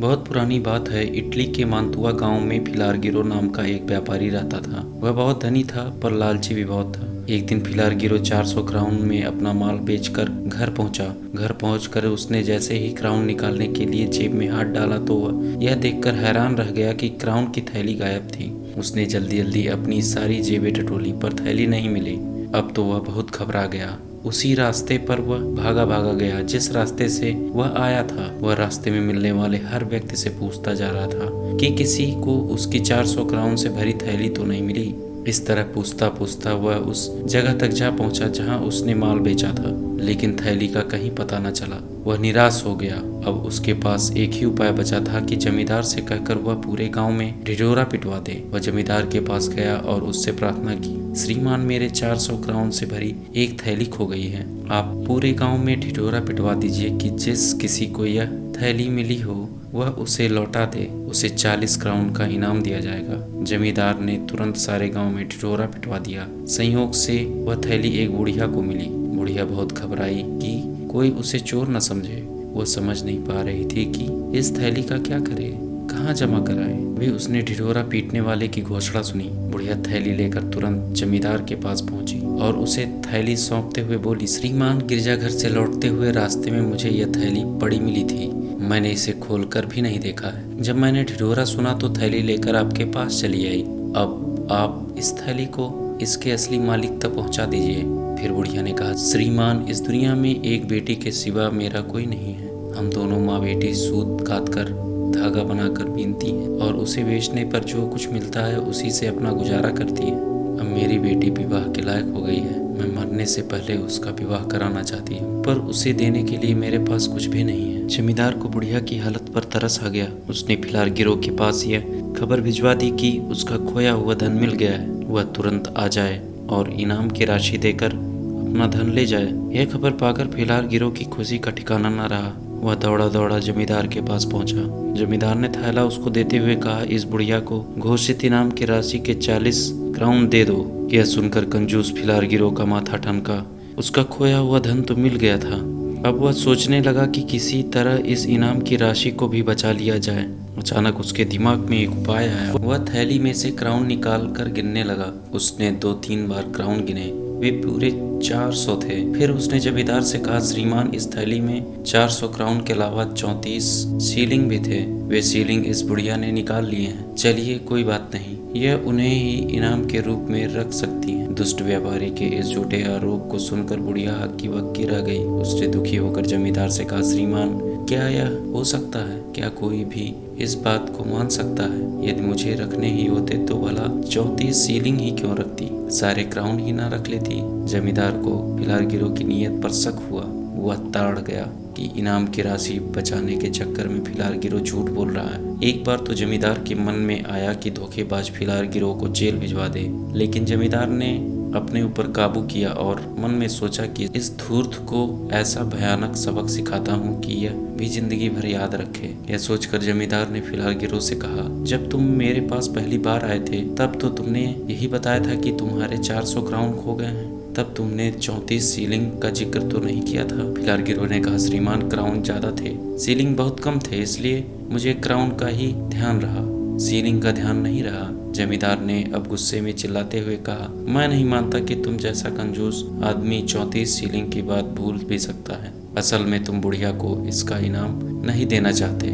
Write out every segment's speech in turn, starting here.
बहुत पुरानी बात है। इटली के मांतुआ गांव में फिलारगिरो नाम का एक व्यापारी रहता था। वह बहुत धनी था पर लालची भी बहुत था। एक दिन फिलारगिरो 400 क्राउन में अपना माल बेचकर घर पहुंचा। घर पहुंचकर उसने जैसे ही क्राउन निकालने के लिए जेब में हाथ डाला तो वह यह देखकर हैरान रह गया कि क्राउन की थैली गायब थी। उसने जल्दी जल्दी अपनी सारी जेबें टटोली पर थैली नहीं मिली। अब तो वह बहुत घबरा गया। उसी रास्ते पर वह भागा भागा गया जिस रास्ते से वह आया था। वह रास्ते में मिलने वाले हर व्यक्ति से पूछता जा रहा था कि किसी को उसकी 400 क्राउन से भरी थैली तो नहीं मिली। इस तरह पूछता पूछता वह उस जगह तक जा पहुंचा जहां उसने माल बेचा था, लेकिन थैली का कहीं पता न चला। वह निराश हो गया। अब उसके पास एक ही उपाय बचा था कि जमींदार से कहकर वह पूरे गांव में ढिढोरा पिटवा दे। वह जमींदार के पास गया और उससे प्रार्थना की, श्रीमान मेरे 400 क्राउन से भरी एक थैली खो गई है। आप पूरे गांव में ढिढोरा पिटवा दीजिए कि जिस किसी को यह थैली मिली हो वह उसे लौटा दे। उसे 40 क्राउन का इनाम दिया जाएगा। जमींदार ने तुरंत सारे गांव में ढिढोरा पिटवा दिया। संयोग से वह थैली एक बुढ़िया को मिली। बुढ़िया बहुत घबराई कि कोई उसे चोर न समझे। वह समझ नहीं पा रही थी कि इस थैली का क्या करे, कहाँ जमा कराए। वे उसने ढिढोरा पीटने वाले की घोषणा सुनी। बुढ़िया थैली लेकर तुरंत जमींदार के पास पहुंची और उसे थैली सौंपते हुए बोली, श्रीमान गिरजाघर से लौटते हुए रास्ते में मुझे यह थैली पड़ी मिली थी। मैंने इसे खोलकर भी नहीं देखा है। जब मैंने ढिढोरा सुना तो थैली लेकर आपके पास चली आई। अब आप इस थैली को इसके असली मालिक तक पहुंचा दीजिए। फिर बुढ़िया ने कहा, श्रीमान इस दुनिया में एक बेटी के सिवा मेरा कोई नहीं है। हम दोनों माँ बेटी सूत काट कर धागा बनाकर बीनती हैं और उसे बेचने पर जो कुछ मिलता है उसी से अपना गुजारा करती हैं। अब मेरी बेटी विवाह के लायक हो गई है। मैं मरने से पहले उसका विवाह कराना चाहती हूँ, पर उसे देने के लिए मेरे पास कुछ भी नहीं है। जमींदार को बुढ़िया की हालत पर तरस आ गया। उसने फिलारगिरो के पास यह खबर भिजवा दी कि उसका खोया हुआ धन मिल गया है। वह तुरंत आ जाए और इनाम की राशि देकर अपना धन ले जाए। यह खबर पाकर फिलारगिरो की खुशी का ठिकाना न रहा। वह दौड़ा दौड़ा जमींदार के पास पहुंचा। जमींदार ने थैला उसको देते हुए कहा, इस बुढ़िया को घोषित इनाम की राशि के 40 क्राउन दे दो। यह सुनकर कंजूस फिलारगिरो का माथा ठनका। उसका खोया हुआ धन तो मिल गया था। अब वह सोचने लगा कि किसी तरह इस इनाम की राशि को भी बचा लिया जाए। अचानक उसके दिमाग में एक उपाय आया। वह थैली में से क्राउन निकाल कर गिनने लगा। उसने 2-3 बार क्राउन गिने, वे पूरे 400 थे। फिर उसने जमींदार से कहा, श्रीमान इस थैली में 400 क्राउन के अलावा 34 सीलिंग भी थे। वे सीलिंग इस बुढ़िया ने निकाल लिए हैं। चलिए कोई बात नहीं, यह उन्हें ही इनाम के रूप में रख सकती हैं। दुष्ट व्यापारी के इस झूठे आरोप को सुनकर बुढ़िया हक्की बक्की रह गई। उसने दुखी होकर जमींदार से कहा, श्रीमान क्या यह हो सकता है? क्या कोई भी इस बात को मान सकता है? यदि मुझे रखने ही होते तो भला 34 सीलिंग ही क्यों रखती, सारे क्राउन ही ना रख लेती। जमींदार को फिलारगिरो की नीयत पर शक हुआ। वह ताड़ गया कि इनाम की राशि बचाने के चक्कर में फिलारगिरो झूठ बोल रहा है। एक बार तो जमींदार के मन में आया कि धोखेबाज फिलारगिरो को जेल भिजवा दे, लेकिन जमींदार ने अपने ऊपर काबू किया और मन में सोचा कि इस धूर्त को ऐसा भयानक सबक सिखाता हूँ कि यह भी जिंदगी भर याद रखे। यह सोचकर जमींदार ने फिलारगिरो से कहा, जब तुम मेरे पास पहली बार आए थे तब तो तुमने यही बताया था कि तुम्हारे 400 क्राउन खो गए हैं। तब तुमने 34 सीलिंग का जिक्र तो नहीं किया था। फिलारगिरो ने कहा, श्रीमान क्राउन ज्यादा थे, सीलिंग बहुत कम थे, इसलिए मुझे क्राउन का ही ध्यान रहा, सीलिंग का ध्यान नहीं रहा। जमींदार ने अब गुस्से में चिल्लाते हुए कहा, मैं नहीं मानता कि तुम जैसा कंजूस आदमी 34 सीलिंग की बात भूल भी सकता है। असल में तुम बुढ़िया को इसका इनाम नहीं देना चाहते।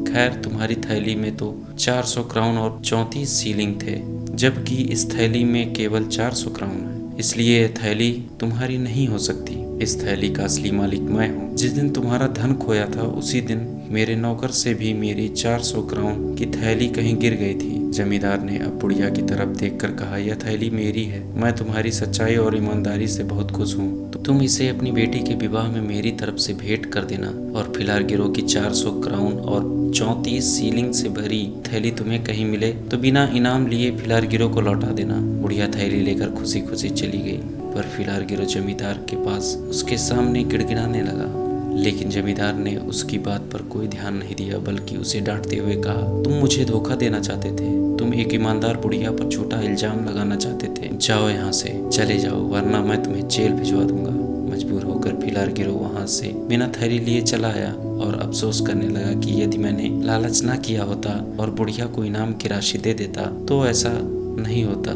खैर तुम्हारी थैली में तो 400 क्राउन और 34 सीलिंग थे, जबकि इस थैली में केवल 400 क्राउन है, इसलिए यह थैली तुम्हारी नहीं हो सकती। इस थैली का असली मालिक मैं हूँ। जिस दिन तुम्हारा धन खोया था उसी दिन मेरे नौकर से भी मेरी 400 क्राउन की थैली कहीं गिर गई थी। जमींदार ने अब बुढ़िया की तरफ देखकर कहा, यह थैली मेरी है। मैं तुम्हारी सच्चाई और ईमानदारी से बहुत खुश हूँ। तो तुम इसे अपनी बेटी के विवाह में मेरी तरफ से भेंट कर देना और फिलारगिरो की 400 क्राउन और 34 सीलिंग से भरी थैली तुम्हें कहीं मिले तो बिना इनाम लिए फिलारगिरो को लौटा देना। बुढ़िया थैली लेकर खुशी खुशी चली गई, पर फिलारगिरो जमींदार के पास उसके सामने गिड़गिड़ाने लगा। लेकिन जमींदार ने उसकी बात पर कोई ध्यान नहीं दिया, बल्कि उसे डांटते हुए कहा, तुम मुझे धोखा देना चाहते थे। तुम एक ईमानदार बुढ़िया पर झूठा इल्जाम लगाना चाहते थे। जाओ यहाँ से, चले जाओ, वरना मैं तुम्हें जेल भिजवा दूंगा। मजबूर होकर सुनकर फिलार गिरोह वहाँ से बिना थैली लिए चला आया और अफसोस करने लगा कि यदि मैंने लालच ना किया होता और बुढ़िया को इनाम की राशि दे देता तो ऐसा नहीं होता।